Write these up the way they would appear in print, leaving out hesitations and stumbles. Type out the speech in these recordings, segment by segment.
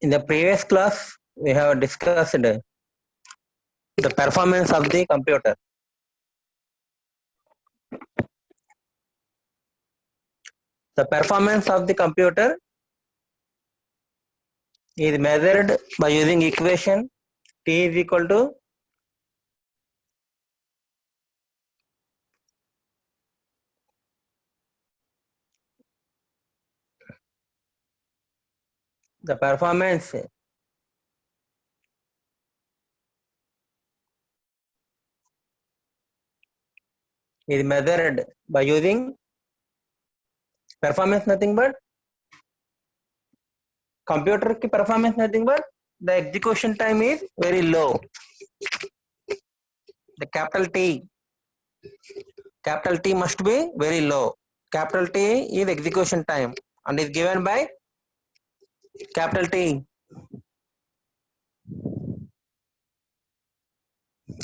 In the previous class, we have discussed the performance of the computer. The performance of the computer is measured by using equation T is equal to the performance is measured by using performance nothing but computer की performance nothing but the execution time is very low. The capital T must be very low. Capital T is execution time and is given by capital T.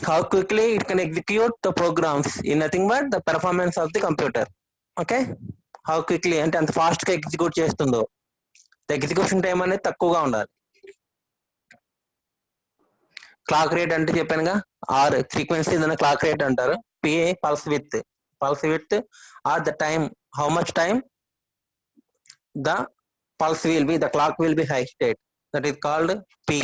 How quickly it can execute the programs is nothing but the performance of the computer. Okay, how quickly అంటే అంత fast గా execute చేస్తుందో execution time అనేది తక్కువగా ఉండాలి. Clock rate అంటే చెప్పానుగా or frequency దాన్ని క్లాక్ రేట్ అంటారు. పిఏ pulse width or the time how much time the pulse will be the clock will be high state that is called P.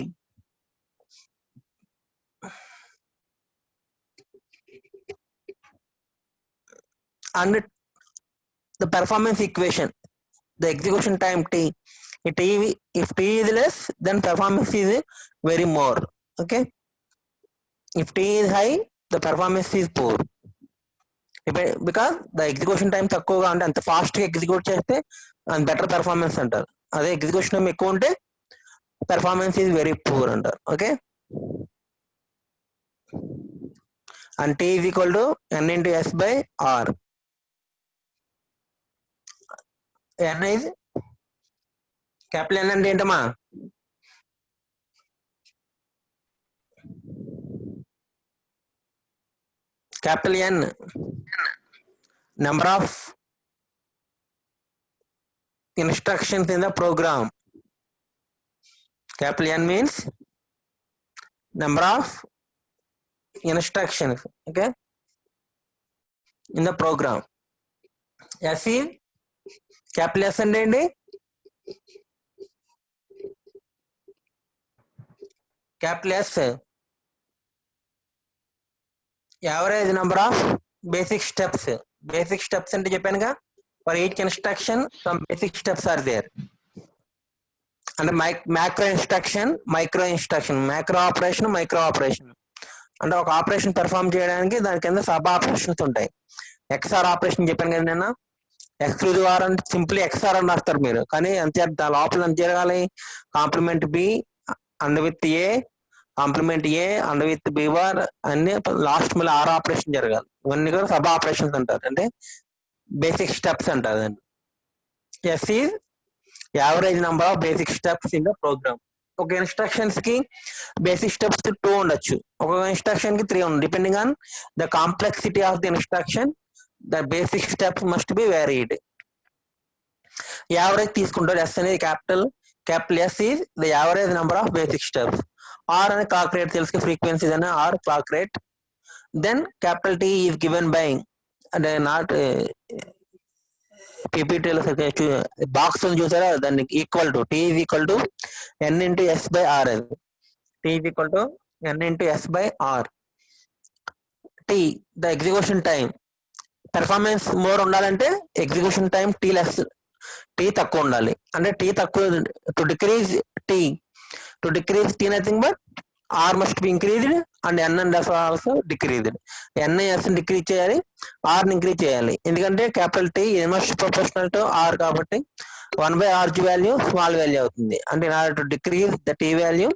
And the performance equation, the execution time T, if T is less, then performance is very more. Okay, if T is high, the performance is poor because the execution time తక్కువగా అంటే అంత fast గా execute చేస్తే and better performance అంటారు. అదే execution time ఎక్కువ ఉంటే performance is very poor అంటారు. Okay, and T is equal to N into S by R. N is capital N అంటే ఏంటమ్మా? Capital N, number of instructions in the program. Capital N means number of instructions, okay, in the program. S is capital S అంటే ఏంటి? Capital S, average number of basic steps. Basic steps అంటే చెప్పానుగా for each instruction some basic steps are there. అంటే macro instruction, macro operation అంటే ఒక operation perform చేయడానికి దాని కింద సబ్ ఆపరేషన్స్ ఉంటాయి. ఎక్స్ఆర్ ఆపరేషన్ చెప్పాను కదా నేను. ఎక్స్క్లూజివ్ ఆర్ అంటే సింప్లీ ఎక్స్ఆర్ అని రాస్తారు మీరు, కానీ అంతే లోపల ఎంత జరగాలి? Complement B and with A, complement A and with B bar అన్ని లాస్ట్ మళ్ళీ ఆర్ ఆపరేషన్ జరగాలి. ఇవన్నీ కూడా సబ్ ఆపరేషన్స్ అంటారు, అంటే బేసిక్ స్టెప్స్ అంటారు దాన్ని. S is average number of basic steps in the program. ఒక ఇన్స్ట్రక్షన్స్ కి బేసిక్ స్టెప్స్ 2 ఉండొచ్చు, ఒక ఇన్స్ట్రక్షన్ కి 3 ఉండదు. Depending on the complexity of the instruction the basic steps must be varied. Average తీసుకుంటారు. ఎస్ అనేది capital S is the average number of basic steps. R అనే clock rate తెలుసు, frequency అనే R clock rate. Then capital T is given by అంటే not పీపీటీలో box చూసారా, దాన్ని equal to T is equal to N into S by R. అది T is equal to N into S by R. T the execution time. Performance more ఉండాలంటే execution time T తక్కువ ఉండాలి. అంటే T తక్కువ to decrease T nothing but R must be increased and N and S also decreased. N S decrease చేయాలి, R increase చేయాలి. ఎందుకంటే capital T must proportional to R కాబట్టి 1/r value small value అవుతుంది. అంటే in order to decrease the T value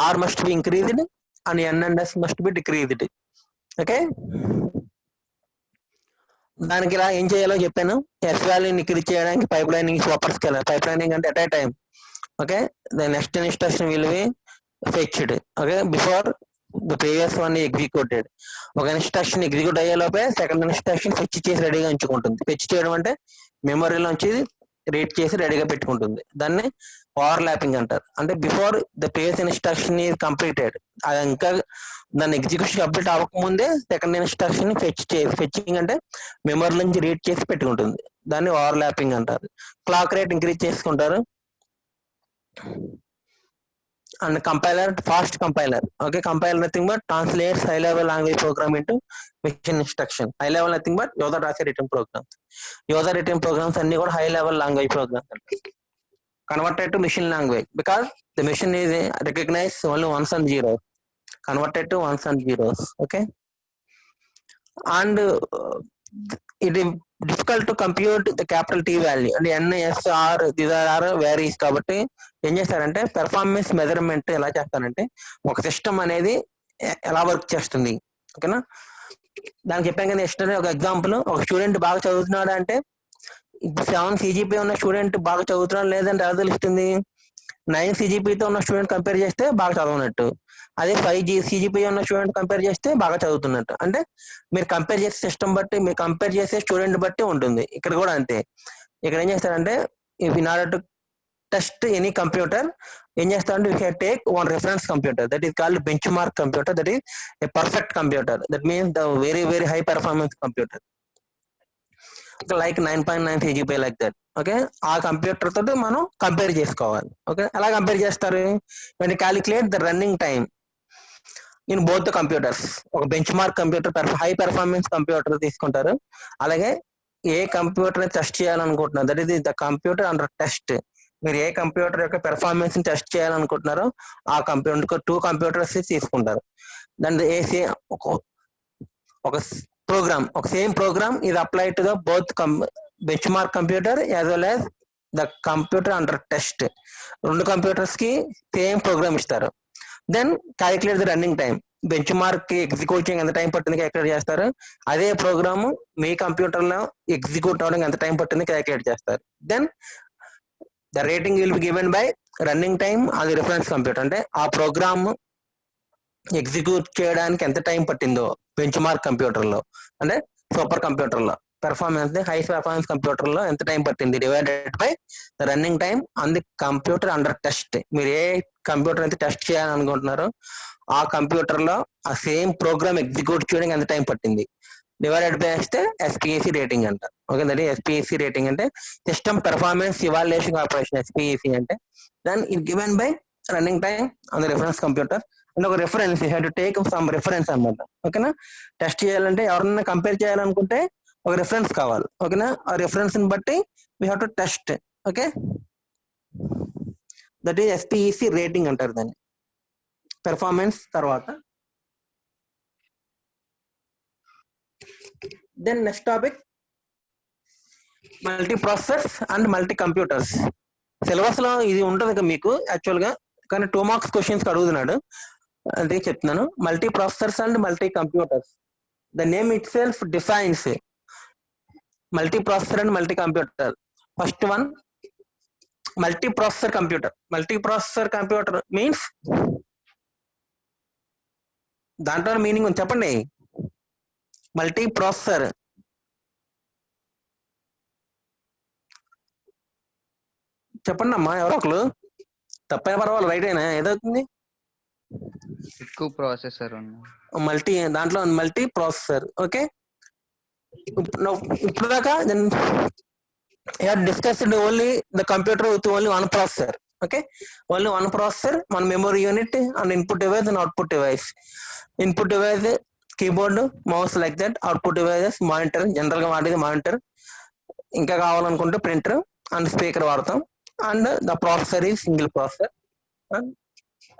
R must be increased and N and S must be decreased. Okay, దానికి ఇలా ఏం చేయాలో చెప్పాను. ఎస్ వాల్యూని ఇంక్రీజ్ చేయడానికి పైప్ లైనింగ్ స్వాపర్స్కి వెళ్ళాలి. పైప్ లైనింగ్ అంటే at a time. Okay, the next instruction will be fetched. Okay, before the previous one executed. ఒక ఇన్స్ట్రక్షన్ ఎగ్జిక్యూట్ అయ్యేలోపే సెకండ్ ఇన్స్ట్రక్షన్ ఫెచ్ చేసి రెడీగా ఉంచుకుంటుంది. ఫెచ్ చేయడం అంటే మెమరీలోంచి రీడ్ చేసి రెడీగా పెట్టుకుంటుంది. దాన్ని ఓవర్ ల్యాపింగ్ అంటారు. అంటే before the previous instruction is completed, అది ఇంకా దాని ఎగ్జిక్యూషన్ కంప్లీట్ అవ్వకముందే సెకండ్ ఇన్స్ట్రక్షన్ ఫెచ్చింగ్ అంటే మెమరీ నుంచి రీడ్ చేసి పెట్టుకుంటుంది. దాన్ని ఓవర్ ల్యాపింగ్ అంటారు. క్లాక్ రేట్ ఇంక్రీజ్ చేసుకుంటారు. And compiler, fast compiler. Okay, compiler nothing but translates high level language program into machine instruction. High level nothing but user రాసే return programs. User return programs అన్ని కూడా high level language programs అంటారు. Converted to machine language because the machine is recognise only ones and zero. Converted to ones and zeros. Okay, and it is difficult to compute the capital T value and NSR these are varies కాబట్టి ఏం చేస్తారంటే performance measurement ఎలా చేస్తారంటే ఒక system అనేది ఎలా work చేస్తుంది. ఓకేనా, దానికి చెప్పాం కదా. నెక్స్ట్ ఒక ఎగ్జాంపుల్, ఒక స్టూడెంట్ బాగా చదువుతున్నాడు అంటే 7 CGPA ఉన్న స్టూడెంట్ బాగా చదువుతున్నాడు లేదంటే ఎలా తెలుస్తుంది? 9 CGPAతో ఉన్న స్టూడెంట్ కంపేర్ చేస్తే బాగా చదవనట్టు, అదే 5 CGPA ఉన్న స్టూడెంట్ కంపేర్ చేస్తే బాగా చదువుతున్నట్టు. అంటే మీరు కంపేర్ చేసే సిస్టమ్ బట్టి, మీరు కంపేర్ చేసే స్టూడెంట్ బట్టి ఉంటుంది. ఇక్కడ కూడా అంతే. ఇక్కడ ఏం చేస్తారంటే in order to test any computer ఏం చేస్తారంటే you can take one reference computer that is called benchmark computer, that is a perfect computer, that means the very very high performance computer like 9.9 CGPA like that. Okay, ఆ computer తోటి మనం compare చేసుకోవాలి. Okay, ఎలా compare చేస్తారు? When calculate the running time in both the computers. ఒక benchmark computer, high performance computer తీసుకుంటారు. అలాగే ఏ computer test చేయాలనుకుంటున్నారు, that is the computer under test. మీరు ఏ కంప్యూటర్ యొక్క పెర్ఫార్మెన్స్ టెస్ట్ చేయాలనుకుంటున్నారో ఆ కంప్యూటర్ 2 కంప్యూటర్స్ తీసుకుంటారు. దాని ఒక ప్రోగ్రామ్, ఒక సేమ్ ప్రోగ్రామ్ ఇది apply to the both benchmark computer as well as the computer under test. 2 computers కి సేమ్ ప్రోగ్రామ్ ఇస్తారు. Then calculate the running time. Benchmark కి ఎగ్జిక్యూట్ చేయడానికి ఎంత టైం పట్టింది క్యాలిక్యులేట్ చేస్తారు. అదే ప్రోగ్రామ్ మీ కంప్యూటర్ లో ఎగ్జిక్యూట్ అవడానికి ఎంత టైం పట్టింది క్యాలిక్యులేట్ చేస్తారు. Then the rating will be given by running time అది రిఫరెన్స్ కంప్యూటర్. అంటే ఆ ప్రోగ్రామ్ ఎగ్జిక్యూట్ చేయడానికి ఎంత టైం పట్టిందో బెంచ్ మార్క్ కంప్యూటర్ లో, అంటే సూపర్ కంప్యూటర్ లో పెర్ఫార్మెన్స్, హై పెర్ఫార్మెన్స్ కంప్యూటర్ లో ఎంత టైం పట్టింది divided by the running time on the computer under test. మీరు ఏ కంప్యూటర్ అయితే టెస్ట్ చేయాలనుకుంటున్నారో ఆ కంప్యూటర్ లో ఆ సేమ్ ప్రోగ్రామ్ ఎగ్జిక్యూట్ చేయడానికి ఎంత టైం పట్టింది డివైడెడ్ బై వస్తే SPEC రేటింగ్ అంట. ఓకే, దట్ SPEC రేటింగ్ అంటే system performance evaluation corporation, SPEC అంటే. Then it given by running time on the reference computer and ఒక reference you have to take some reference అన్నమాట. ఓకేనా, test చేయాలంటే ఎవరన్నా compare చేయాలనుకుంటే ఒక రిఫరెన్స్ కావాలి. ఓకేనా, ఆ రిఫరెన్స్ ని బట్టి we have to test. Okay, that is SPEC rating అంటారు దాన్ని. పెర్ఫార్మెన్స్ తర్వాత then next topic multi processors and multi computers. Syllabus లో ఇది ఉంటుంది మీకు యాక్చువల్ గా, కానీ 2 మార్క్స్ క్వశ్చన్స్ అడుగుతున్నాడు, అదే చెప్తున్నాను. Multi processors and multi computers. The name it self defines multi processor and multi computer. First one multi processor computer. Multi processor computer means దాంట్లో మీనింగ్ ఉంది చెప్పండి. మల్టీ ప్రాసెసర్ చెప్పండి అమ్మా, ఎవరో ఒకరు. తప్పైన పర్వాలేదు, రైట్ అయినా ఏదవుతుంది? ఎక్కువ ప్రాసెసర్ మల్టీ, దాంట్లో మల్టీ ప్రాసెసర్. ఓకే, ఇప్పుడు దాకా discussed only the computer with only 1 processor. Okay, only 1 processor, మన memory unit and input device and output device. Input device keyboard, mouse like that. Output devices monitor, general గా వాడేది monitor. ఇంకా కావాలనుకుంటే printer and speaker వాడతాం. And the processor ఈ single processor.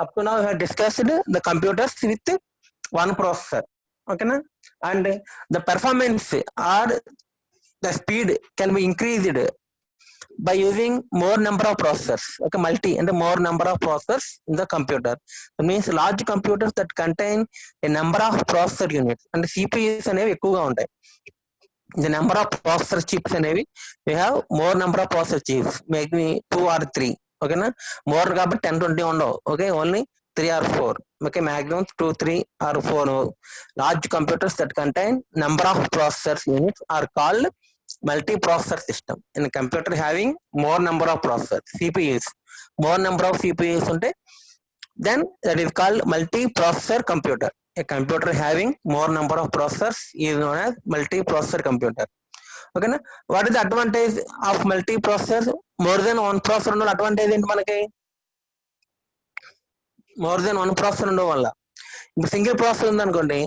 Up to now we have discussed the computers with 1 processor. ఓకేనా, and the performance or the speed can be increased by using more number of processors. Okay, multi and more number of processors in the computer. That means large computers that contain a number of processor units and CPUs అనేవి ఎక్కువగా ఉంటాయి. The number of processor chips అనేవి we have more number of processor chips, maybe 2 or 3. ఓకేనా, more కాబట్టి 10-20 ఉండవు. Okay, only 3 or 4. Okay, maximum 2, 3 or 4. Large computers that contain number of processor units are called multi-processor system. In a computer having more number of processors, CPUs, more number of CPUs unte, then that is called multi-processor computer. A computer having more number of processors is known as multi-processor computer. Okay na? What is the advantage of multi-processor? More than one processor ఉన్న advantage ఏంటి మనకి? More than one processor ఉండడం వల్ల, ఇప్పుడు single processor ఉందనుకోండి,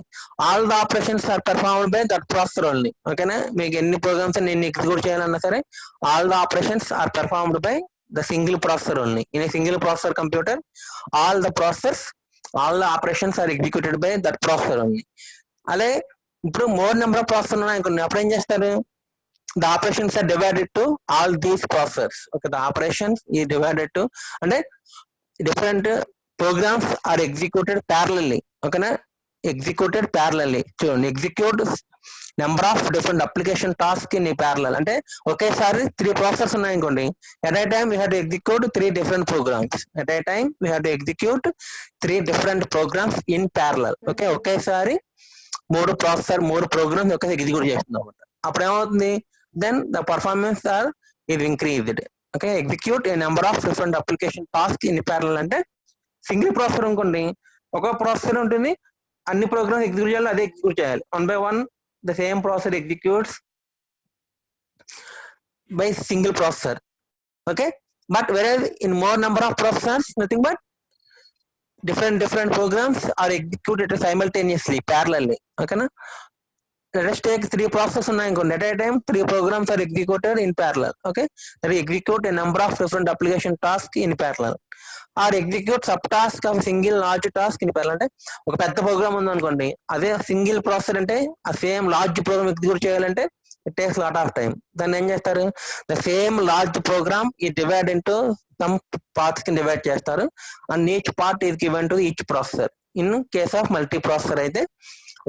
all the operations are performed by that processor only. ఓకేనా? మీకు ఎన్ని ప్రోగ్రామ్స్ ఎన్ని ఎగ్జిక్యూట్ చేయాలన్నా సరే, all the operations are performed by the single processor only. In a single processor computer, all the processors, all the operations are executed by that processor only. అదే ఇప్పుడు more number of processor ఉన్నాయనుకోండి, అప్పుడు ఏం చేస్తారు? The operations are divided to all these processors. Okay, the operations is divided to, అంటే different programs are executed parallelly. Okay na? Executed parallelly. చూడండి, execute number of different application tasks in parallel. అంటే ఒకేసారి 3 processors ఉన్నాయనుకోండి, at a time we have to execute 3 different programs. At a time we have to execute 3 different programs in parallel. Okay, ఒకేసారి 3 processor 3 programmes ఒకేసారి execute చేస్తున్నాం అన్నమాట. అప్పుడు ఏమవుతుంది? Then the performance is increased. Okay, execute a number of different application tasks in parallel. అంటే single processor అనుకోండి, ఒక processor ఉంటుంది, అన్ని ప్రోగ్రామ్స్ ఎగ్జిక్యూట్ చేయాలి, అదే ఎగ్జిక్యూట్ చేయాలి. 1 by 1 the same processor executes by single processor. Okay, but whereas in more number of processors, nothing but different programs are executed simultaneously, parallelly. Okay na? Let us take 3 processes ఉన్నాయనుకోండి, at a time 3 programs are executed in parallel. Okay, that execute a number of different application tasks in parallel, or execute subtask of single large task in parallel. అంటే ఒక పెద్ద programme ఉందనుకోండి, అదే single processor అంటే ఆ same large programme execute చేయాలంటే it takes lot of time. దాన్ని ఏం చేస్తారు? ద సేమ్ లార్జ్ ప్రోగ్రామ్ ఈ డివైడ్ ఇంటూ సమ్ పార్ట్స్ కి డివైడ్ చేస్తారు, and each part is given to each processor. In case of multi processor అయితే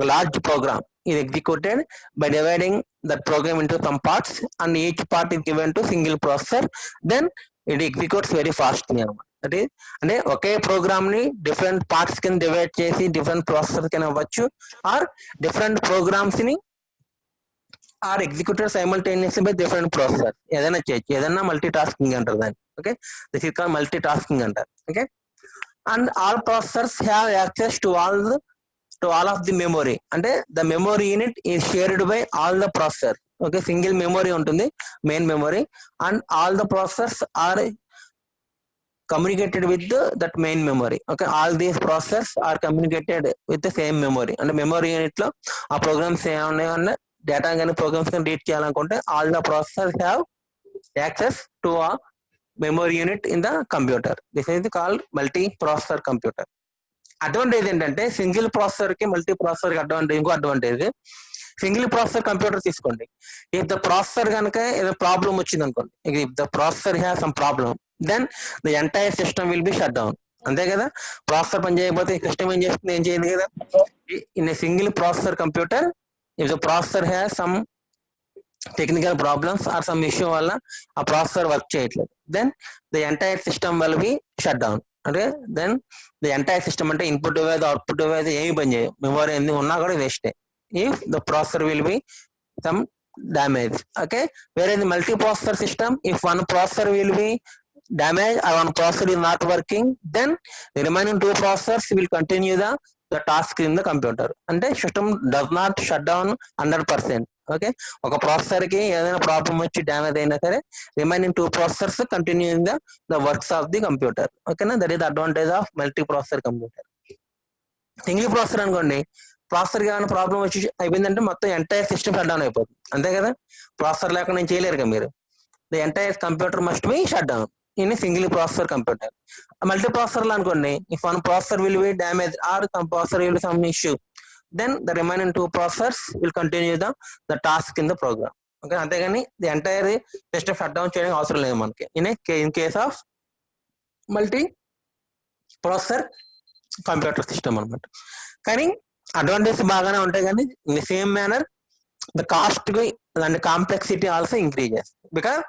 large program is executed by dividing that program into some parts, and each part is given to single processor. Then it executes very fastly. That is, అంటే ఒకే program ని different parts కింద divide చేసి different processor కింద అవ్వచ్చు, or different programs ని or executed simultaneously by different processor. ఏదైనా చేయొచ్చు, ఏదైనా మల్టీ టాస్కింగ్ అంటారు దాన్ని. Okay, this is called multitasking అంటారు. Okay, and all processors have access to all of the memory. అంటే the memory unit is shared by all the processor. Okay, single memory ఉంటుంది, main memory, and all the processors are communicated with that main memory. Okay, all these processors are communicated with the same memory. అంటే memory unit లో ఆ programmes ఏమన్నా data కానీ programmes కానీ read చేయాలనుకుంటే all the processors have access to a memory unit in the computer. This is called multi-processor computer. Advantage ఏంటంటే single processor కి multi processor కి అడ్వాంటేజ్, ఇంకో అడ్వాంటేజ్, సింగిల్ ప్రాసెసర్ కంప్యూటర్ తీసుకోండి, if the processor కనుక ఏదో problem వచ్చింది అనుకోండి, if the processor has some problem, then the entire system will be shut down. అంతే కదా? ప్రాసెసర్ పని చేయకపోతే సిస్టమ్ ఏం చేస్తుంది? ఏం చేయదు కదా. In a single processor computer, if the processor has some technical problems or some issue వల్ల ఆ ప్రాసెసర్ వర్క్ చేయట్లేదు, then the entire system will be shut down. అంటే దెన్ ది ఎంటైర్ సిస్టమ్ అంటే ఇన్పుట్ డివైస్ అవుట్పుట్ డివైస్ ఏమి పని చేయవు, memory ఎన్ని ఉన్నా కూడా వేస్టే if the processor will be some damage. Okay, వేరే multi processor system, if one processor will be damage or one processor is not working, then the remaining 2 processors will continue the task in the computer. అంటే system does not shut down 100%. Okay, ఒక processor కి ఏదైనా problem వచ్చి damage అయినా సరే remaining 2 processors continue in the works of the computer. ఓకేనా? That is the advantage of multi processor computer. Single processor అనుకోండి, processor కి ఏమైనా ప్రాబ్లం వచ్చి అయిపోయిందంటే మొత్తం ఎంటైర్ సిస్టమ్ షట్ డౌన్ అయిపోతుంది. అంతే కదా? ప్రాసెసర్ లేకుండా ఏం చేయలేరు కదా మీరు. The entire computer must be shut down in single processor computer. Multi processor లో అనుకోండి, if one processor will be damage are some processor will be some issue, then the remaining 2 processors will continue the task in the program. Okay, అంతేగాని the entire system shut down చేయడం అవసరం లేదు మనకి in case of multi processor computer system అనమాట. కానీ advantage బాగానే ఉంటాయి, కానీ in the same manner the cost and complexity also increases because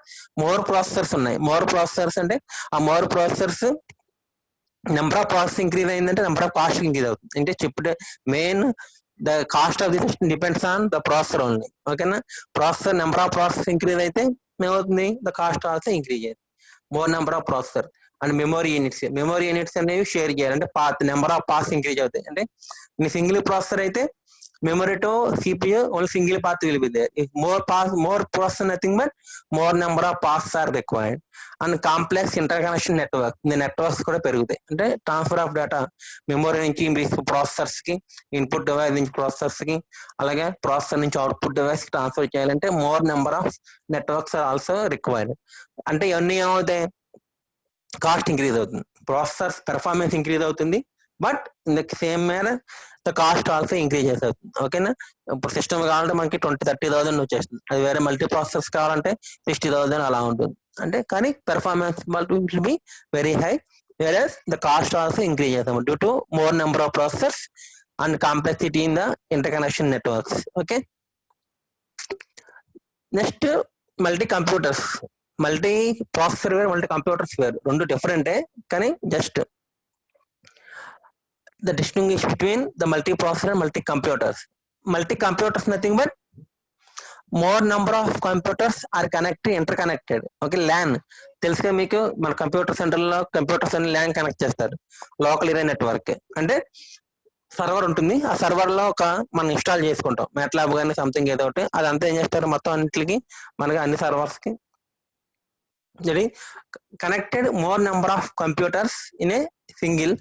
more processors ఉన్నాయి. మోర్ ప్రాసెసర్స్ అంటే ఆ more processors number of process increase అయిందంటే నెంబర్ ఆఫ్ కాస్ట్ ఇంక్రీజ్ అవుతుంది. అంటే chip main the cost of the system depends on the processor only. Okay na, processor number of processors increase అయితే ఏమవుతుంది, the cost also increase. More number of processor and memory units అనేవి share చేయాలి, అంటే path number of pass increase అవుతాయి. అంటే నీ single processor అయితే memory to CPU only single path will be there. If more processor, nothing but more number of paths are required. And complex interconnection network, the networks కూడా పెరుగుతాయి. అంటే transfer of data memory నుంచి processors కి, input device నుంచి processors కి, అలాగే processor నుంచి output device కి ట్రాన్స్ఫర్ చేయాలంటే more number of networks are also required. అంటే ఇవన్నీ ఏమవుతాయి, కాస్ట్ ఇంక్రీజ్ అవుతుంది, ప్రాసెసర్స్ పెర్ఫార్మెన్స్ ఇంక్రీజ్ అవుతుంది, but in the same manner the cost also increases అవుతుంది. ఓకేనా, ఇప్పుడు సిస్టమ్ కావాలంటే మనకి 20-30,000 వచ్చేస్తుంది, అది వేరే మల్టీ ప్రాసెసర్స్ కావాలంటే 60,000 అలా ఉంటుంది. అంటే కానీ performance will be very high, whereas the cost also increases due to more number of processors and complexity in the interconnection networks. Okay, next multi computers. Multi processor వేరు, మల్టీ కంప్యూటర్స్ వేరు, రెండు డిఫరెంటే, కానీ just the distinguish between the multiprocessor and multi-computers. Multi-computers nothing but more number of computers are interconnected. Okay, LAN తెలుసుగా మీకు, మన computer centre లో computers అన్ని LAN connect చేస్తారు, లోకల్ ఏరియా నెట్వర్క్. అంటే సర్వర్ ఉంటుంది, ఆ సర్వర్ లో ఒక మనం ఇన్స్టాల్ చేసుకుంటాం, మ్యాట్లాబ్ కానీ సంథింగ్ ఏదో ఒకటి, అదంతా ఏం చేస్తారు మొత్తం అన్నిటికి, మనకి అన్ని సర్వర్స్ కి connected more number of computers in a single.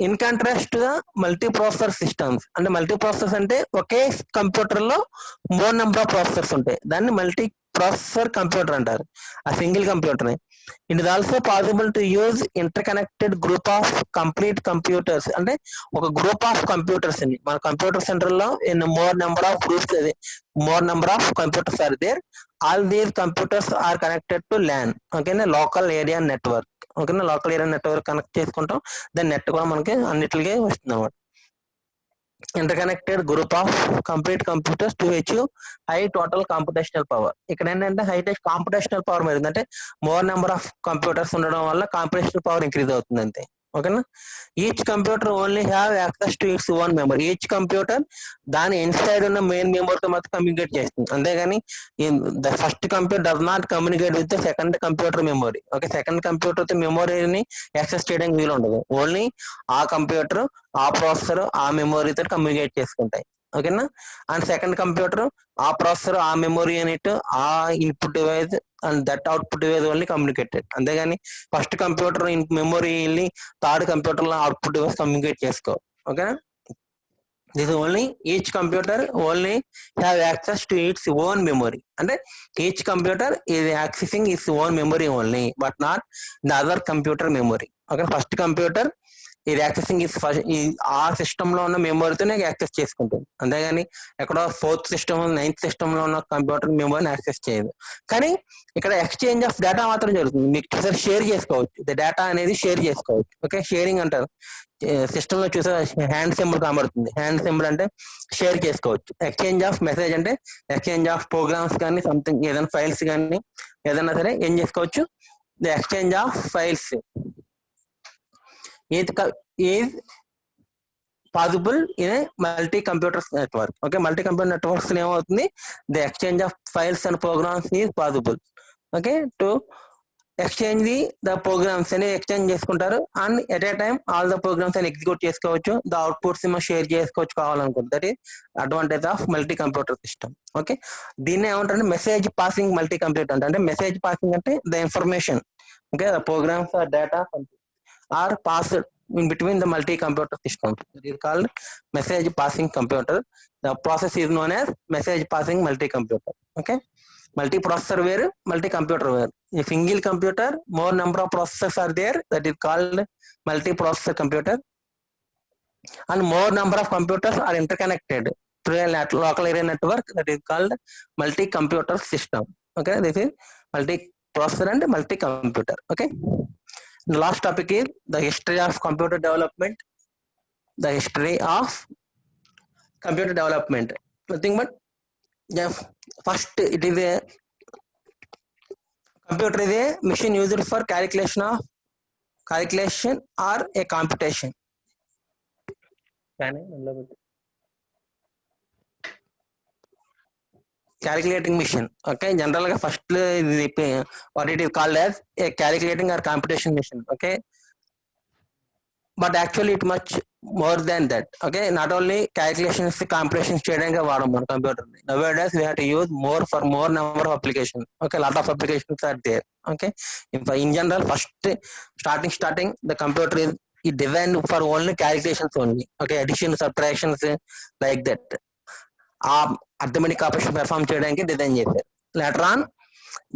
In contrast to the multiprocessor systems, అంటే మల్టీప్రాసెసర్స్ అంటే ఒకే కంప్యూటర్ లో మోర్ నెంబర్ ఆఫ్ ప్రాసెసర్స్ ఉంటాయి, దాన్ని మల్టీ ప్రాసెసర్ కంప్యూటర్ అంటారు, ఆ single computer. It is also possible to use interconnected group of complete computers, అంటే ఒక గ్రూప్ ఆఫ్ కంప్యూటర్స్ అని మన కంప్యూటర్ సెంటర్ లో in more number of groups, more number of computers are there, all these computers are connected to LAN. ఓకేనా, local area network. ఓకేనా, local area network connect చేసుకుంటాం, దాని net కూడా మనకి అన్నిటికీ వస్తుంది అన్నమాట. Interconnected group of complete computers to achieve high total computational power. ఇక్కడ ఏంటంటే హైటెక్ కాంపిటేషనల్ పవర్ మీద, అంటే మోర్ నెంబర్ ఆఫ్ కంప్యూటర్స్ ఉండడం వల్ల కాంపిటేషనల్ పవర్ ఇంక్రీజ్ అవుతుంది అంతే. ఓకేనా, each computer only have access to its own memory. Each computer దాని ఇన్సైడ్ ఉన్న మెయిన్ మెమరీతో మాత్రం కమ్యూనికేట్ చేస్తుంది, అంతేగాని the first computer does not communicate with the second computer memory. Okay, second computer తో మెమరీని యాక్సెస్ చేయడానికి వీలు ఉండదు, ఓన్లీ ఆ కంప్యూటర్, ఆ ప్రాసెసర్ ఆ మెమరీతో కమ్యూనికేట్ చేసుకుంటాయి. ఓకేనా, అండ్ సెకండ్ కంప్యూటర్, ఆ ప్రాసెసర్, ఆ మెమరీ యూనిట్, ఆ input device and that output device only communicated, అంతేగాని ఫస్ట్ కంప్యూటర్ మెమరీ వెళ్ళి థర్డ్ కంప్యూటర్ లో అవుట్పుట్ డివైస్ కమ్యూనికేట్ చేసుకో. ఓకేనా, this only each computer only have access to its own memory, అంటే each computer is accessing its own memory only, but not the other computer memory. Okay, first computer ఇది accessing ఆ system లో ఉన్న మెమరీతోనే access చేసుకుంటుంది, అంతేగాని ఎక్కడో fourth system, ninth system లో ఉన్న కంప్యూటర్ మెమరీని యాక్సెస్ చేయదు. కానీ ఇక్కడ ఎక్స్చేంజ్ ఆఫ్ డేటా మాత్రం జరుగుతుంది, మీకు షేర్ చేసుకోవచ్చు, డేటా అనేది షేర్ చేసుకోవచ్చు. ఓకే, షేరింగ్ అంటారు. సిస్టమ్ లో చూసే హ్యాండ్ సింబల్ కనబడుతుంది, హ్యాండ్ సింబల్ అంటే షేర్ చేసుకోవచ్చు. ఎక్స్చేంజ్ ఆఫ్ మెసేజ్ అంటే ఎక్స్చేంజ్ ఆఫ్ ప్రోగ్రామ్స్ కానీ సంథింగ్, ఏదైనా ఫైల్స్ కానీ ఏదైనా సరే ఏం చేసుకోవచ్చు, the exchange of files is possible in a multi-computer network. Okay, multi-computer networks ఏమవుతుంది, the exchange of files and programs is possible. Okay, to exchange the programs అని exchange చేసుకుంటారు, and at a time all the programs అని execute చేసుకోవచ్చు, the outputs ఏమో share చేసుకోవచ్చు కావాలనుకుంటే. That is advantage of multi computer system. Okay, దీన్ని ఏమంటారంటే message passing multi computer అంటే మెసేజ్ పాసింగ్ అంటే the information, okay, the programs or data are passed in between the multi-computer systems. It is called message passing computer. The process is known as message passing multi-computer. Okay, multi-processor where, multi-computer where. A single computer, more number of processors are there. That is called multi-processor computer. And more number of computers are interconnected through a local area network. That is called multi-computer system. Okay, this is multi-processor and multi-computer. Okay. The last topic is the history of computer development. The history of computer development. Nothing but first, it is a computer is a machine used for calculation or a computation. calculating machine. Okay, general ga first what it is called as a calculating or computation machine. Okay, but actually it much more than that. Okay, not only calculations computations చేయడానికి వాడం మన computer. Nowadays we have to use more for more number of applications. Okay, lot of applications are there. Okay, in general first starting the computer is designed for only calculations only. Okay, addition subtractions like that. ఆ arithmetic operation perform చేయడానికి design చేశారు. Later on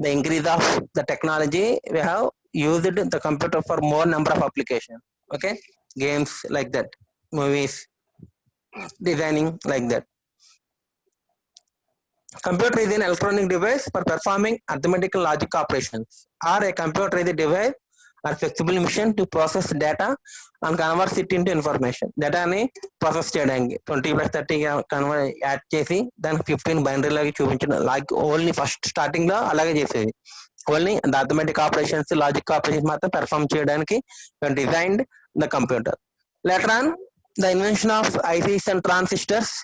the increase of the technology, we have used the computer for more number of applications. Okay, games like that, movies, designing like that. Computer is an electronic device for performing arithmetical logic operations, or a computer is a device or flexible machine to process data and convert it into information. డేటాని process చేయడానికి 20+30 convert add చేసి దానికి 15 binary లాగా చూపించడం, log only first starting లో అలాగే చేసేది. Only the arithmetic operations logic operations మాత్రం పెర్ఫామ్ చేయడానికి designed the computer. Later on the invention of ICs and transistors,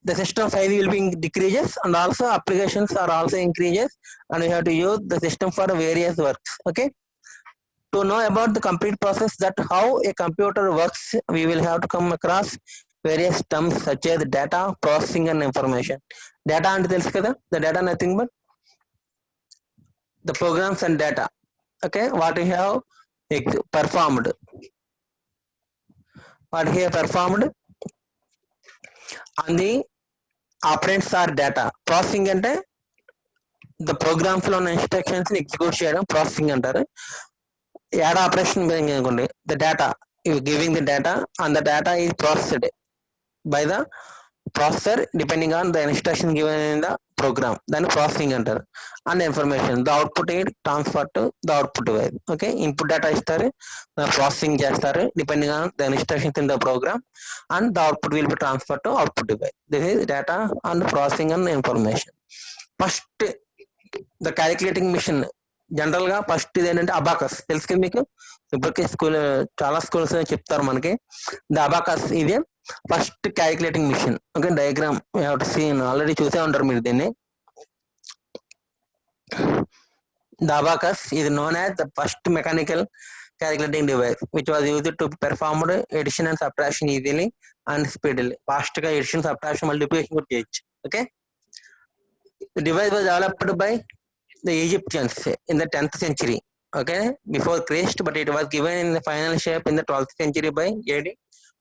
the system size will be decreases and also applications are also increases, and we have to use the system for various works. Okay, to know about the complete process that how a computer works, we will have to come across various terms such as data processing and information. Data అంటే తెలుసు కదా, the data nothing but the programs and data. Okay, what we have performed, what we have performed on the operands or data. Processing అంటే the programs లో ఉన్న instructions execute చేయడం processing అంటారు. Add operation అనుకోండి, the data giving the data and the data is processed by the processor depending on the instruction given in the program, దాన్ని processing అంటారు. And information, the output is transfer to the output wise. Okay, input data ఇస్తారు, processing చేస్తారు depending on the instructions in the program, and the output will be transfer to output device. This is data and processing and information. First the calculating machine, general గా first ఇది ఏంటంటే abacus. తెలుసు కదా మీకు, ఇప్పటికే చాలా schools చెప్తారు మనకి. ద అబాకస్ ఇది first calculating machine. Okay, diagram seen already చూసే ఉంటారు మీరు దీన్ని. The abacus is known as the first mechanical calculating device which was used to perform addition and subtraction easily and speedily. Fast గా addition, subtraction, multiplication కూడా చేయొచ్చు. Okay, the device was developed by the Egyptians in the 10th century. Okay, before Christ, but it was given in the final shape in the 12th century by AD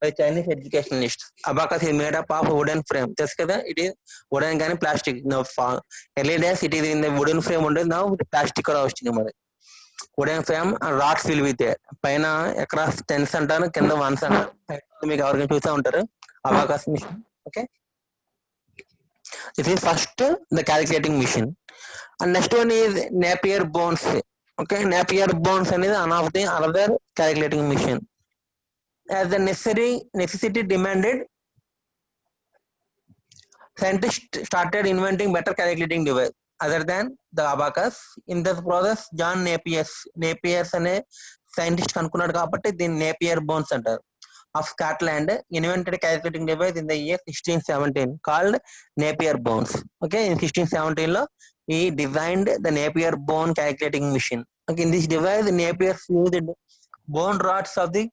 by Chinese educationalists. Abacus is made up of wooden frame. తెలుసు కదా, it is wooden కానీ plastic. Early days it is in the wooden frame ఉండేది, నా plastic కూడా వచ్చింది మరి. Wooden frame and rods will be there. పైన across 10s అంటారు, కింద 1s అంటారు. మీకు ఎవరికైనా చూసా ఉంటారు abacus machine. Okay, this is first the calculating machine. And next one is Napier bones. Okay, Napier bones అనేది one of the another calculating machine. As the necessity demanded, scientists started inventing better calculating device other than the abacus. In this process, John Napier అనే scientist కనుక్కున్నాడు కాబట్టి దీన్ని Napier bones అంటారు. of Scotland invented a calculating device in the year 1617 called Napier bones. Okay, in 1617 lo he designed the Napier bone calculating machine. Okay, in this device Napier used bone rods of the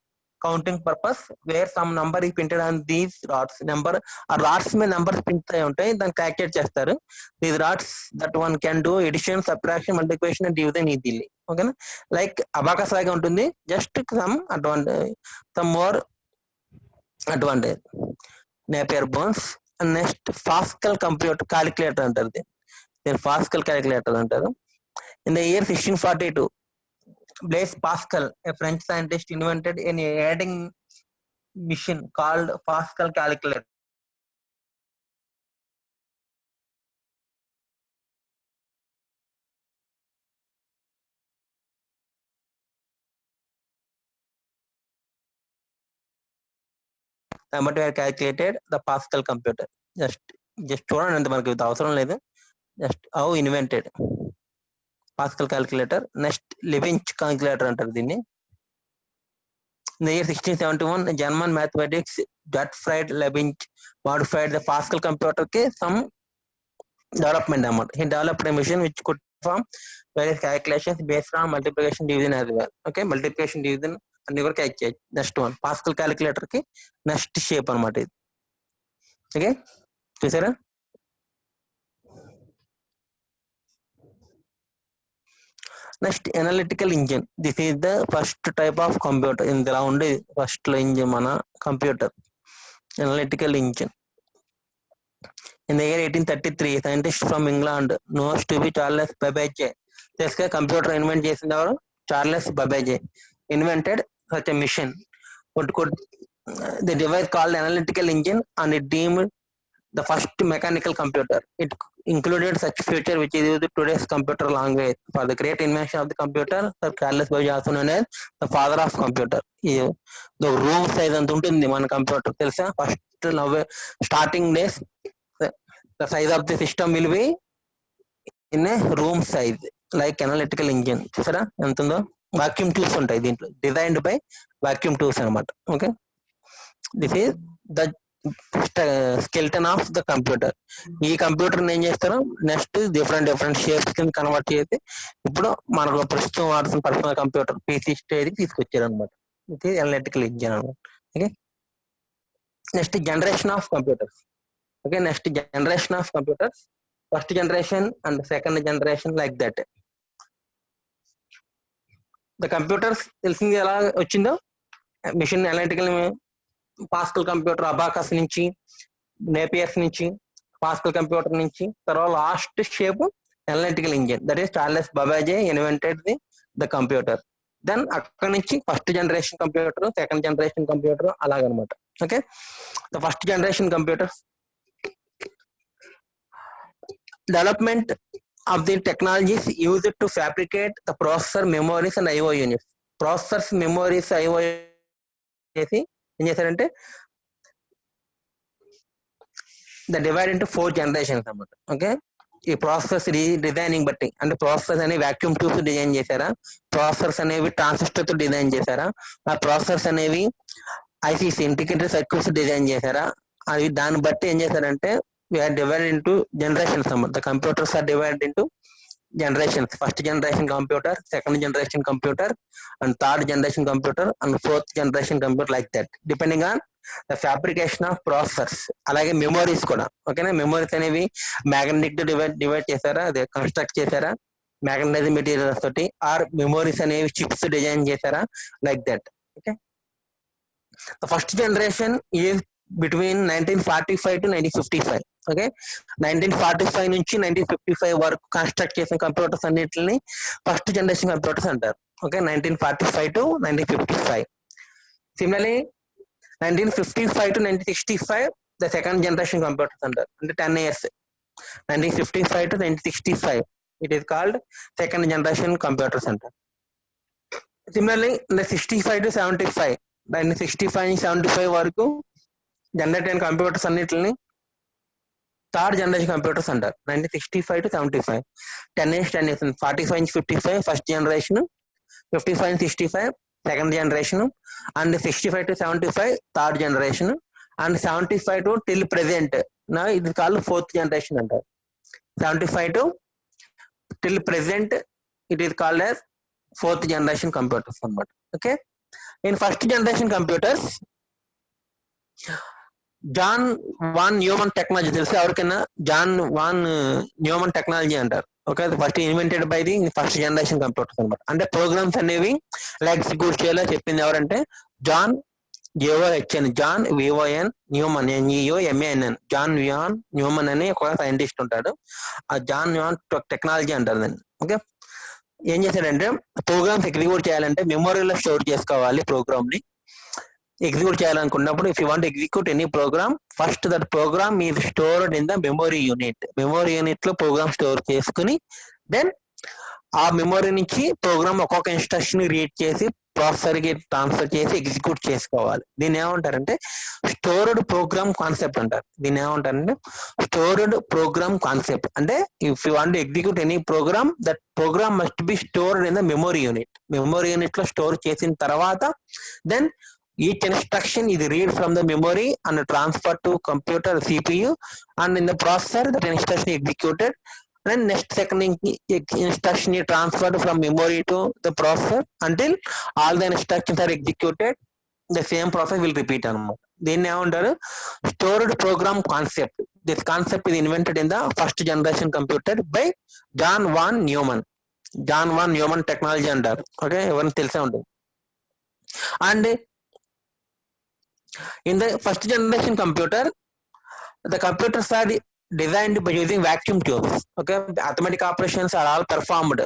counting purpose, where some number is printed on these rods. Number ఆ rods మీద numbers print అయి ఉంటాయి, దాన్ని calculate చేస్తారు. These rods that one can do addition, subtraction, multiplication and division easily. ఓకేనా, like abacus లాగా ఉంటుంది, just some more advantage. Napier bones. And next Pascal computer calculator అంటారు దీన్ని, Pascal calculator అంటారు. In the year 1642, Blaise Pascal, a French scientist, invented an adding machine called Pascal calculator. But we have calculated the Pascal computer. Just చూడండి, అంత మనకి అవసరం లేదు. Just how invented Pascal calculator. Next Levin calculator అంటారు దీన్ని. In the year 1671, the German mathematics Gottfried Leibniz modified the Pascal computer. Some development amount. He developed a machine which could perform various calculations based on multiplication division as well. Okay, multiplication division అన్ని కూడా catch చేయొచ్చు. Next one pascal calculator కి next shape అనమాట ఇది. Okay చూసారా? Next analytical engine. This is the first type of computer. ఇందులో ఉండే first engine మన computer analytical engine. In the year 1833, scientist from England knows to be Charles Babbage. This computer invent చేసినవారు Charles Babbage invented such a machine. What could the device called analytical engine and it deemed the first mechanical computer. It included such feature which is used today's computer language. For the great invention of the computer, Sir Charles Babbage also known as the father of computer. The room size అంత ఉంటుంది మన computer తెలుసా? First starting days the size of the system will be in a room size like analytical engine. చూసారా ఎంత ఉందో? Vacuum tubes ఉంటాయి దీంట్లో, designed by vacuum tubes అనమాట. Okay, this is the skeleton of the computer. ఈ computer ఏం చేస్తారు next different shapes కింద కన్వర్ట్ చేసి ఇప్పుడు మనకు ప్రస్తుతం వాడుతున్న పర్సనల్ కంప్యూటర్ పీసీ స్టేజ్ తీసుకొచ్చారు అనమాట. ఇది అనలిటికల్ ఇంజిన్ అనమాట. Okay, next generation of computers. Okay, next generation of computers, first generation and second generation, like that. The computers తెలిసింది ఎలా వచ్చిందో, machine analytical Pascal computer abacus నుంచి, నేపియర్స్ నుంచి, Pascal computer నుంచి, తర్వాత last shape analytical engine. That is Charles Babbage invented the computer. Then అక్కడ నుంచి first generation computer, second generation computer అలాగనమాట. Okay, the first generation computers development of the technologies used to fabricate the processor, memories and IO units. Processors, memories, IO చేసి ఏం చేశారంటే the divide into 4 generations అన్నమాట. Okay, ఈ processors designing బట్టి, అంటే processors అనేవి vacuum tubes design చేశారా, processors అనేవి ట్రాన్సిస్టర్ తో డిజైన్ చేశారా, ఆ ప్రాసెసర్స్ అనేవి ఐసీసీ ఇంటిగ్రేటెడ్ సర్క్యూట్స్ డిజైన్ చేశారా, అవి దాన్ని బట్టి ఏం చేశారంటే we are divided into generations. The computers are divided into generations. First generation computer, second generation computer, and third generation computer, and fourth generation computer, like that, depending on the fabrication of processors. అలాగే memories కూడా. ఓకేనా, memories అనేవి magnetic divide చేశారా, అదే construct చేశారా magnetise materials తోటి, or memories అనేవి chips design చేశారా, like that. Okay, the first generation is between 1945 to 1955. Okay, 1945 నుంచి 1955 వరకు కన్స్ట్రక్ట్ చేసిన కంప్యూటర్స్ అన్నిటిని ఫస్ట్ జనరేషన్ కంప్యూటర్స్ అంటారు. Okay, 1945 to 1955. Similarly 1955 to 1965 the second generation computers అంటారు, అంటే 10 years. 1955 to 1965 it is called second generation computers అంటారు. Similarly 65 to 75, 1965 నుంచి 75 వరకు జనరేట్ అయిన కంప్యూటర్స్ అన్నిటిని థర్డ్ జనరేషన్ కంప్యూటర్స్ అంటారు. 1965 to 75, 10 years 45 నుంచి 55 ఫస్ట్ జనరేషన్, 55 నుంచి 65 second generation, and 65 to 75 third generation, and 75 to till present నా ఇది కాల్ ఫోర్త్ జనరేషన్ అంటారు. 75 to till present it is called as fourth generation computers అన్నమాట. Okay, in first generation computers John von Neumann technology తెలుసు ఎవరికైనా? John von Neumann technology అంటారు. Okay, first invented by the first generation computers అనమాట. అంటే programs అనేవి ఎలా execute చేయాలో చెప్పింది ఎవరంటే John JOHN, John VON Neumann NEOMAN, John von Neumann అని ఒక సైంటిస్ట్ ఉంటాడు. ఆ జాన్ వాన్ టెక్నాలజీ అంటారు దాన్ని. ఓకే, ఏం చేశాడంటే ప్రోగ్రామ్స్ ఎగ్జిక్యూట్ చేయాలంటే మెమొరీలో స్టోర్ చేసుకోవాలి. ప్రోగ్రామ్ ని ఎగ్జిక్యూట్ చేయాలనుకున్నప్పుడు if you want execute any program, first that program is stored in the memory unit. Memory unit లో ప్రోగ్రామ్ స్టోర్ చేసుకుని దెన్ ఆ మెమొరీ నుంచి ప్రోగ్రామ్ ఒక్కొక్క ఇన్స్ట్రక్షన్ రీడ్ చేసి ప్రాసెసర్ కి ట్రాన్స్ఫర్ చేసి ఎగ్జిక్యూట్ చేసుకోవాలి. దీన్ని ఏమంటారంటే స్టోర్డ్ ప్రోగ్రామ్ కాన్సెప్ట్ అంటారు. దీన్ని ఏమంటారంటే స్టోర్డ్ ప్రోగ్రామ్ కాన్సెప్ట్. అంటే if you want execute any program, that program must be stored in the memory unit. Memory unit లో స్టోర్ చేసిన తర్వాత then each instruction is read from the memory and transferred to computer CPU, and in the processor that instruction is executed, and next second instruction is transferred from memory to the processor until all the instructions are executed. The same process will repeat అనమాట. దీన్ని ఏమంటారు, stored program concept. This concept is invented in the first generation computer by John von Neumann. John von Neumann technology అంటారు. Okay, ఎవరిని తెలిసే ఉంటుంది. And in the first generation computer, the computers are designed by using vacuum tubes. Okay, arithmetic operations are all performed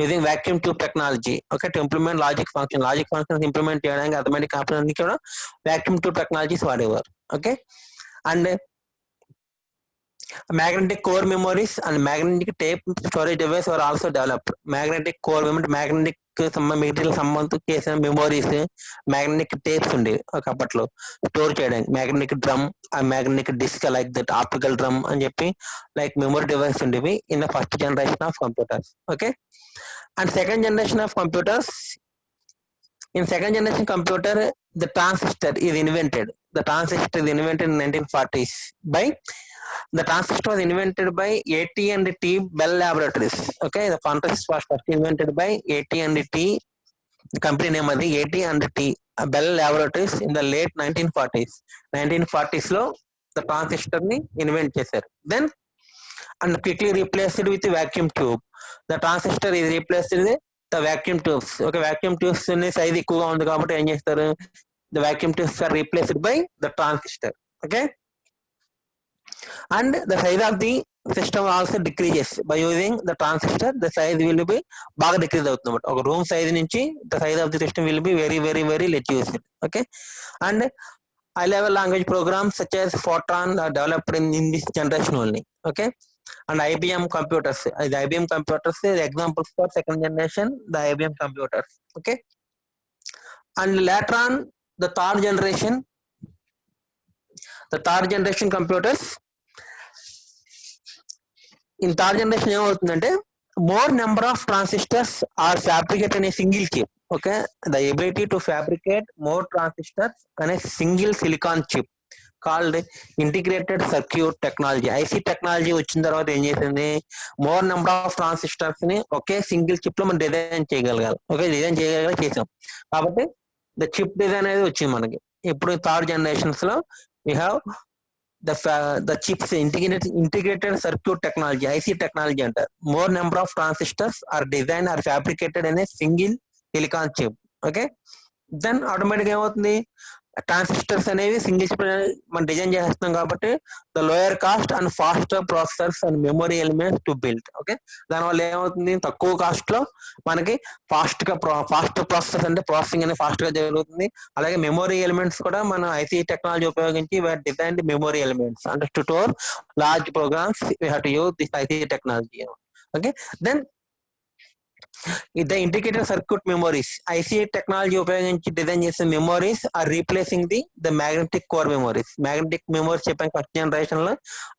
using vacuum tube technology. Okay, to implement logic functions implement చేయడానికి arithmetic operations కూడా vacuum tube technologies వాడేవారు. Okay, and magnetic core memories and magnetic tape storage device were also developed. Magnetic core memory, magnetic material సంబంధం చేసిన memories, magnetic tapes ఉండేవి ఒకప్పట్లో store చేయడానికి. Magnetic drum, ఆ magnetic disk, like that optical drum అని చెప్పి like memory device ఉండేవి in the first generation of computers. Okay, and second generation of computers, in second generation computer, the transistor is invented. The transistor is invented in 1940s by the transistor was invented by AT&T Bell Laboratories. Okay, the transistor was first invented by AT&T, the company name is AT&T Bell Laboratories in the late 1940s. 1940s లో the transistor ని invent చేశారు. Then and quickly replaced with the vacuum tube. The transistor is replaced with the vacuum tubes. Okay, vacuum tubes size ఎక్కువగా ఉంది కాబట్టి ఏం చేస్తారు, the vacuum tubes are replaced by the transistor. Okay, and the size of the system also decreases by using the transistor. The size will be బాగా decrease అవుతుంది. ఒక room size నుంచి the size of the system will be very very very reduced. Okay, and high level language programs such as Fortran are developed in this generation only. Okay, and IBM computers, the IBM computers is examples for second generation, the IBM computers. Okay, and later on the third generation computers, in third generation ఏమవుతుందంటే more number of transistors are fabricated in a single chip. Okay, the ability to fabricate more transistors on a single silicon chip called integrated circuit technology. IC technology వచ్చిన తర్వాత ఏం చేసింది, more number of transistors ని ఒకే single chip లో మనం design చేయగలగాలి. Okay, design చేయగలిగా చేసాం కాబట్టి ద చిప్ డిజైన్ అనేది వచ్చింది మనకి. ఇప్పుడు థర్డ్ జనరేషన్స్ లో we have the chips, integrated circuit technology, IC technology అంటారు. more number of transistors are designed or fabricated in a single silicon chip. Okay, then automatic ఏమవుతుంది, transistors అనేవి single chip మనం design చేస్తున్నాం కాబట్టి the lower cost and faster processors and memory elements to build. Okay, దానివల్ల ఏమవుతుంది, తక్కువ cost లో మనకి ఫాస్ట్ ప్రాసెసర్స్ అంటే ప్రాసెసింగ్ అనేది ఫాస్ట్ గా జరుగుతుంది. అలాగే మెమరీ ఎలిమెంట్స్ కూడా మన ఐసీ టెక్నాలజీ ఉపయోగించి డిజైన్ మెమరీ ఎలిమెంట్స్ అంటే to store large programs we have to use this IC technology. Okay, then the integrated circuit memories, IC technology ఉపయోగించి డిజైన్ చేసే memories are replacing the magnetic core memories. Magnetic memories చెప్పాను first generation లో,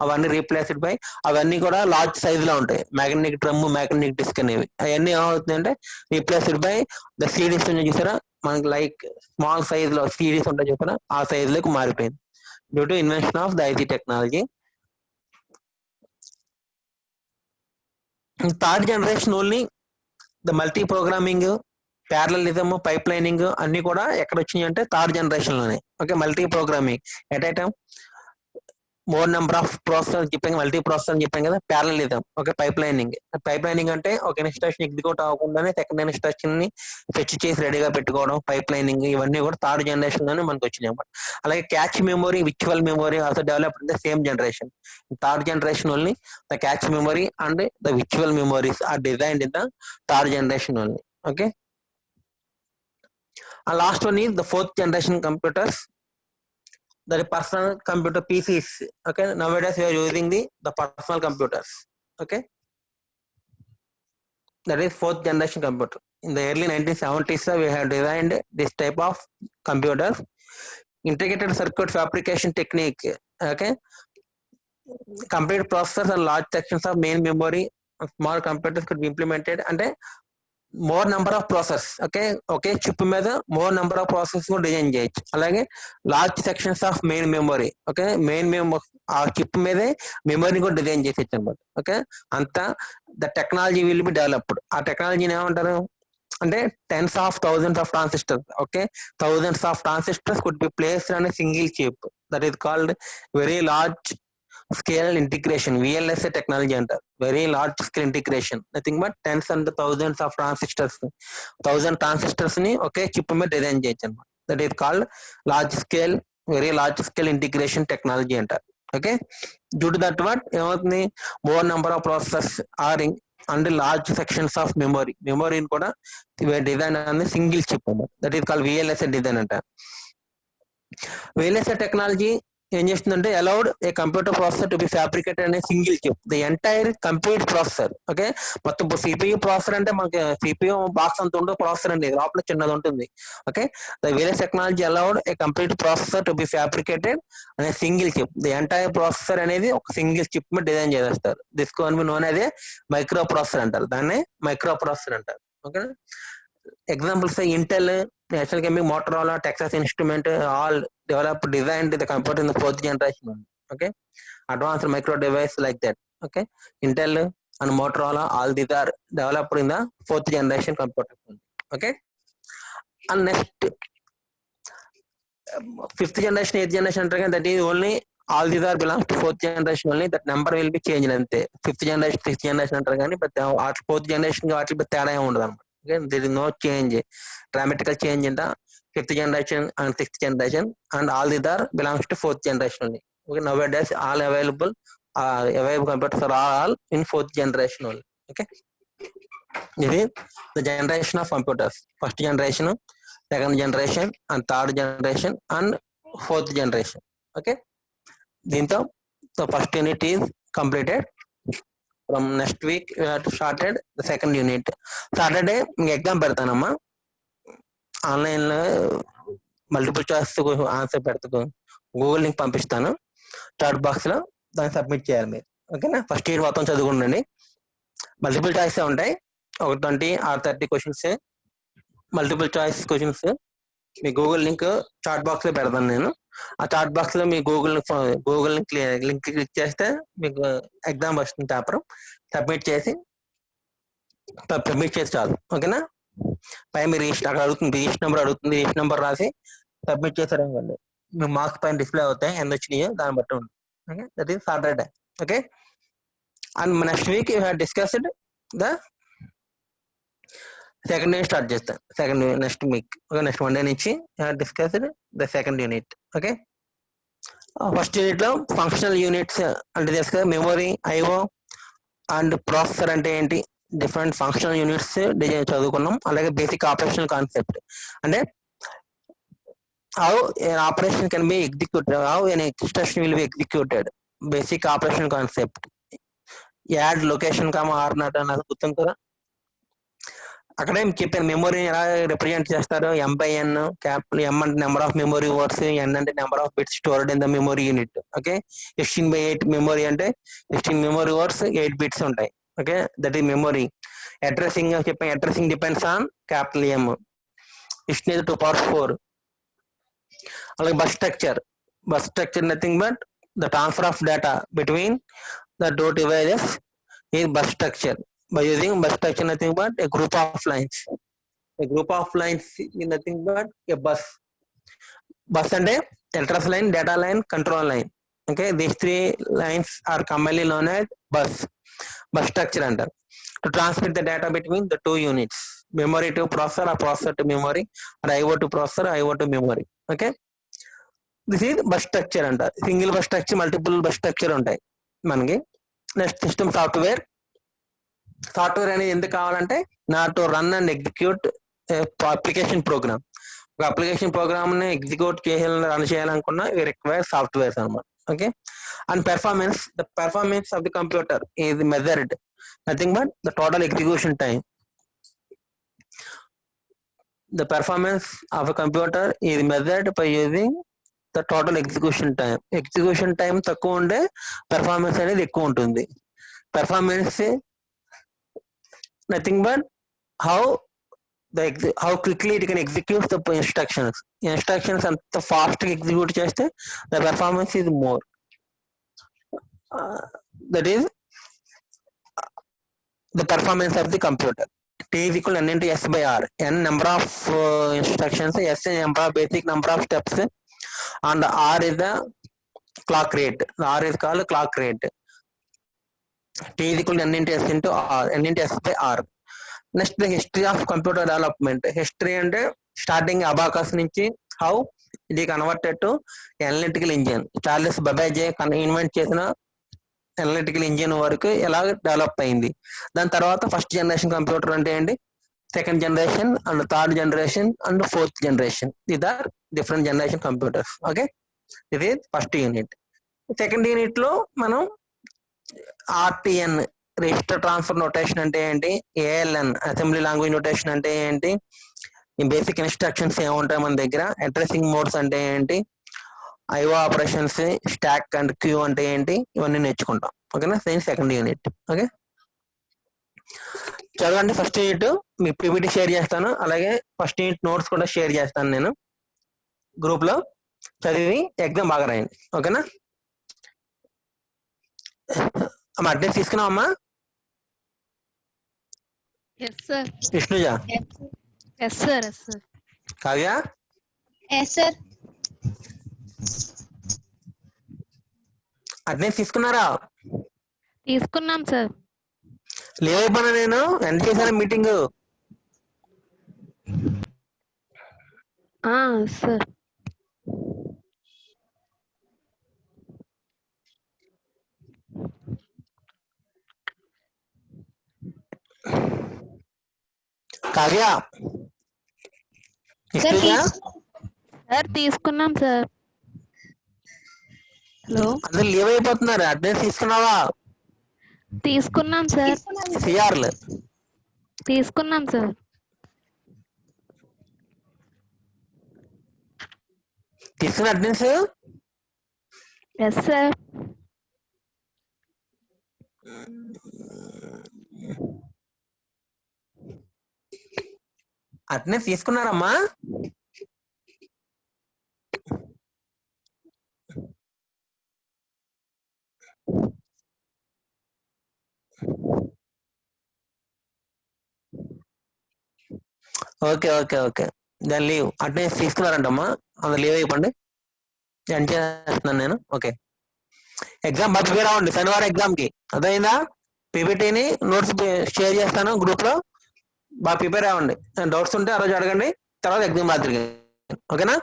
అవన్నీ replaced by, అవన్నీ కూడా large size లో ఉంటాయి. Magnetic drum, magnetic disc అనేవి అవన్నీ ఏమవుతుందంటే రీప్లేస్డ్ బై ద సిడీస్ చూసారా మనకి, లైక్ స్మాల్ సైజ్ లో సిడీస్ ఉంటాయి చూసారా, ఆ సైజ్ లోకి మారిపోయింది due to invention of the IC technology. Third generation only the multi programming, parallelism, pipelining అన్ని కూడా ఎక్కడ వచ్చినాయి అంటే థర్డ్ జనరేషన్ లోనే. Okay, multi programming at a time, more number of processor చెప్పాం, మల్టీ ప్రాసెసర్ అని చెప్పాం కదా, ప్యారలలిజం. ఓకే, పైప్ లైనింగ్ అంటే ఒక ఇన్స్ట్రక్షన్ ఎగ్జిక్యూట్ అవ్వకుండానే సెకండ్ ఇన్స్ట్రక్షన్ ని ఫెచ్ చేసి రెడీగా పెట్టుకోవడం, పైప్ లైనింగ్, ఇవన్నీ కూడా థర్డ్ జనరేషన్ లోనే మనకు వచ్చినాయి అన్నమాట. అలాగే cache memory, virtual memory also developed in the same generation. Third generation only the cache memory and the virtual memories are designed in the third generation only. Okay, and last one is the fourth generation computers, the personal computer PCs. Okay, nowadays we are using the personal computers. Okay, that is fourth generation computer. In the early 1970s we have designed this type of computers. Integrated circuit fabrication technique. Okay, complete processors and large sections of main memory, small computers could be implemented, and more number of process. ఒకే chip మీద more number of process కూడా design చేయొచ్చు. అలాగే large sections of main memory. Main memory ఆ chip మీదే memory కూడా design చేసేచ్చు అనమాట. అంతా the technology will be developed. ఆ టెక్నాలజీని ఏమంటారు అంటే tens of thousands of transistors. Thousands of transistors could be placed on a single chip. That is called very large scale integration. VLSI technology అంటారు. Very large scale integration. Nothing but tens and thousands of transistors, 1000 transistors ని ఒకే chip మీద design చేయొచ్చు అనమాట. That is called large scale, very large scale integration technology అంటారు. Due to that what ఏమవుతుంది, more number of processors are and large sections of memory. మెమొరీని కూడా design అనేది సింగిల్ చిప్ అన్నమాట. That is called VLSI design అంటారు. VLSI technology ఏం చేస్తుందంటే allowed a computer processor to be fabricated అనే single chip the entire complete processor. మొత్తం CPU processor అంటే మనకి సిపియూ బాక్స్ అంత ఉండదు, ప్రాసెసర్ అండి లోపల చిన్నది ఉంటుంది. The VLSI technology allowed a complete processor to be fabricated అనే single chip. The entire processor అనేది ఒక సింగిల్ చిప్ మీద డిజైన్ చేస్తారు. This can be known as a micro processor అంటారు. దాన్ని మైక్రో ప్రాసెసర్ అంటారు. Examples Intel, National Chemical, Motorola, Texas Instrument all developed designed the computer in the 4th generation. Advanced micro device like that. Intel and Motorola, all these are developed in the 4th generation computer. And next 5th generation, 8th generation, that is only all these are belongs to 4th generation only. That number will be changed ante. 5th generation, 6th generation antaru gaani, but 4th generation ki vaatli teda em undadu. There is no change, dramatical change in the 5th generation and 6th generation, and all these are belongs to 4th generation only. Nowadays all available computers are all in 4th generation only. This is the generation of computers. First generation, second generation, and third generation, and 4th generation. దీంతో the first unit is completed. From next week we have started the second unit. Saturday మీకు exam పెడతానమ్మా, online లో multiple choice answer పెడతాను, Google link పంపిస్తాను chat box లో, దాన్ని submit చేయాలి మీరు. ఓకేనా, ఫస్ట్ ఇయర్ మొత్తం చదువుకుండండి. మల్టిపుల్ చాయిస్ ఉంటాయి, ఒక 20 or 30 questions multiple choice questions. మీ గూగుల్ లింక్ చాట్ బాక్స్ లో పెడతాను నేను. ఆ చాట్ బాక్స్ లో మీ గూగుల్ లింక్ క్లిక్ చేస్తే మీకు ఎగ్జామ్ వస్తుంది, పేపర్ సబ్మిట్ చేసి చాలు. ఓకేనా, పై మీ రిజిస్టర్ అక్కడ అడుగుతుంది, రిజిస్టర్ నెంబర్ అడుగుతుంది, రిజిస్టర్ నెంబర్ రాసి సబ్మిట్ చేశారు అనుకోండి, మీ మార్క్స్ పైన డిస్ప్లే అవుతాయి, ఎంత వచ్చినాయో దాన్ని బట్టి ఉంటుంది. Okay, that is Saturday. Okay, and next week you have discussed the second unit start చేస్తాను. నెక్స్ట్ వీక్, నెక్స్ట్ మండే నుంచి discussed the second unit. Okay, first unit లో ఫంక్షనల్ యూనిట్స్ అంటే తెలుసు కదా, మెమొరీ, ఐఓ అండ్ ప్రాసెసర్ అంటే ఏంటి, different functional units design చదువుకున్నాం. అలాగే బేసిక్ ఆపరేషనల్ కాన్సెప్ట్ అంటే how an operation can be executed, how an instruction will be executed, basic operational concept. Add location comma R not అన్నది గుర్తుంది కదా. అక్కడే చెప్పాను మెమొరీని ఎలా రిప్రజెంట్ చేస్తారు. M/N, క్యాపిటల్ M అంటే number of memory words, N అంటే number of bits stored in the memory unit. Okay, 16/8 memory అంటే 16 మెమొరీ వర్డ్స్, 8 బిట్స్ ఉంటాయి. Okay, that is memory. Addressing చెప్పాను, addressing depends on capital M. 16 is 2/4. అలాగే bus structure nothing but the transfer of data between the two devices is bus structure. By using bus structure, nothing but a group of lines. A group of lines is nothing but a bus. Bus అంటే address line, data line, control line. Okay, these three lines are commonly known as bus structure అంటారు. To transmit the data between the two units, memory to processor or processor to memory, or IO to processor, IO to memory. Okay, this is bus structure అంటారు. Single bus structure, multiple bus structure ఉంటాయి మనకి. Next system software అనేది ఎందుకు కావాలంటే not to run and execute application program. ఒక application program ని execute run చేయాలనుకున్నా require softwares అనమాట. Okay, and the performance of the computer is measured nothing but the total execution time. The performance of a computer is measured by using the total execution time తక్కువ ఉండే performance అనేది ఎక్కువ ఉంటుంది. Performance nothing but how how quickly it can execute the instructions. Instructions అంత fast గా execute చేస్తే the performance is more. That is the performance of the computer. T is equal to n into s by r. N number of instructions, s is number of basic number of steps, and r is the clock rate. R is called clock rate. T is equal to n into s into r, n into s by r. Next history of computer development. History అంటే starting abacus నుంచి how ఇది converted to analytical engine. Charles Babbage invent చేసిన analytical engine వరకు ఎలా develop అయింది. దాని తర్వాత first generation computer అంటే ఏంటి, second generation and third generation and fourth generation. These are different generation computers. Okay, ఇది ఫస్ట్ యూనిట్. సెకండ్ యూనిట్ లో మనం ఆర్టిఎన్ రిజిస్టర్ ట్రాన్స్ఫర్ నోటేషన్ అంటే ఏంటి, ఏఎల్ఎన్ అసెంబ్లీ లాంగ్వేజ్ నోటేషన్ అంటే ఏంటి, బేసిక్ ఇన్స్ట్రక్షన్స్ ఏముంటాయి మన దగ్గర, అడ్రసింగ్ మోడ్స్ అంటే ఏంటి, IO operations, stack and queue అంటే ఏంటి, ఇవన్నీ నేర్చుకుంటాం. ఓకేనా, సెకండ్ యూనిట్. ఓకే, చదవండి ఫస్ట్ యూనిట్. మీ పీపీటీ షేర్ చేస్తాను, అలాగే ఫస్ట్ యూనిట్ నోట్స్ కూడా షేర్ చేస్తాను నేను గ్రూప్ లో. చదివి ఎగ్జామ్ బాగా రాయండి. ఓకేనా అమ్మా, అడ్రస్ తీసుకున్నావమ్మా? Yes, sir. Vishnuja, Yes, sir. Yes, sir. Kavya, Yes, sir. Address తీసుకున్నారా? తీసుకున్నాం సార్. లీవ్ అయిపోయినా నేను ఎంత చేశాను meeting. Sir. Kavya, Vishnuja, sir తీసుకున్నాం సార్. హలో, అందరు లీవ్ అయిపోతున్నారు. అడ్రస్ తీసుకున్నావా? తీసుకున్నాం సార్. సిఆర్లు తీసుకున్నాం సార్. తీసుకున్న అడ్రస్. Yes sir. అటెండెన్స్ తీసుకున్నారమ్మా? ఓకే ఓకే ఓకే, దాని లీవ్ అటెండెన్స్ తీసుకున్నారంటమ్మా. అందులో లీవ్ అయిపోండి, ఎండ్ చేస్తున్నాను నేను. ఓకే, ఎగ్జామ్ బాగా ప్రిపేర్ అవ్వండి శనివారం ఎగ్జామ్ కి. అదైందా? పీపీటీని నోట్స్ షేర్ చేస్తాను గ్రూప్ లో, బాగా ప్రిపేర్ అవ్వండి. డౌట్స్ ఉంటే ఆ రోజు అడగండి, తర్వాత ఎగ్జామ్ రాత్రికి. ఓకేనా?